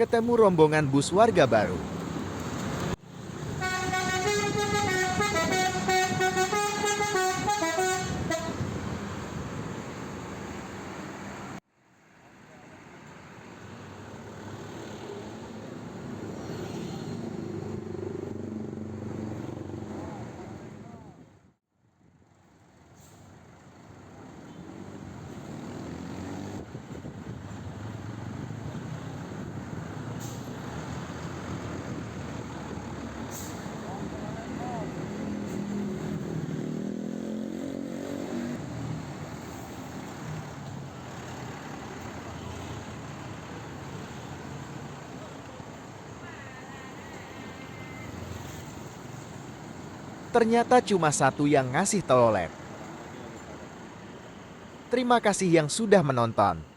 ketemu rombongan bus warga baru. Ternyata cuma satu yang ngasih telolet. Terima kasih yang sudah menonton.